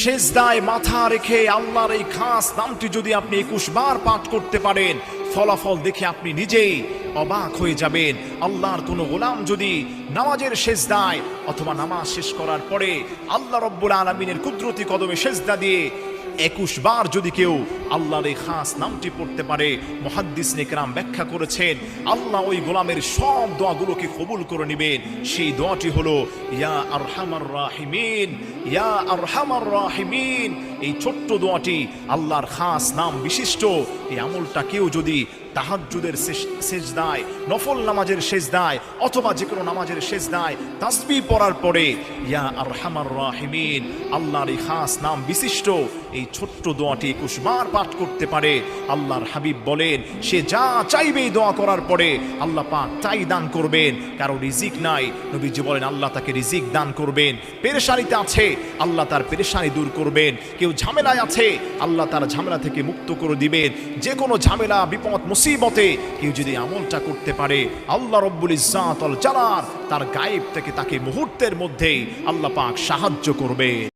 সেজদায় মাথা রেখে আল্লাহর এই খাস নামটি যদি আপনি 21 বার পাঠ করতে পারেন, ফলাফল দেখে আপনি নিজেই অবাক হয়ে যাবেন। আল্লাহর কোনো গোলাম যদি নামাজের সেজদায় অথবা নামাজ শেষ করার পরে আল্লাহ রব্বুল আলামিনের কুদরতি কদমে সেজদা দিয়ে 21 বার যদি কেউ আল্লাহর এই খাস নামটি পড়তে পারে, মুহাদ্দিসিনে কেরাম ব্যাখ্যা করেছেন আল্লাহ ওই গোলামের সব দোয়াগুলোকে কবুল করে নেবেন। সেই দোয়াটি হলো ইয়া আরহামার রাহিমিন, ইয়া আরহামার রাহিমিন। এই ছোট্ট দোয়াটি আল্লাহর খাস নাম বিশিষ্ট এই আমলটা কেউ যদি তাহাজ্জুদের সেজদায়, নফল নামাজের সেজদায় অথবা যে কোনো নামাজের সেজদায় তাসবিহ পড়ার পরে ইয়া আরহামার রাহিমিন, আল্লাহর এই খাস নাম বিশিষ্ট এই ছোট্ট দোয়াটি 21 বার পাঠ করতে পারে, আল্লাহর হাবিব বলেন সে যা চাইবে এই দোয়া করার পরে আল্লাহ পাক তাই দান করবেন। কারো রিজিক নাই, নবীজি বলেন আল্লাহ তাকে রিজিক দান করবেন। পেরেশানিতে আছে, আল্লাহ তার পেরেশানি দূর করবেন। কেউ ঝামেলায় আছে, আল্লাহ তার ঝামেলা থেকে মুক্ত করে দিবেন। যে কোনো ঝামেলা, বিপদ, মুসিবতে কেউ যদি আমলটা করতে পারে, আল্লাহ রব্বুল ইজ্জাত ওয়াল জালাল তার গায়েব থেকে তাকে মুহূর্তের মধ্যেই আল্লাহ পাক সাহায্য করবেন।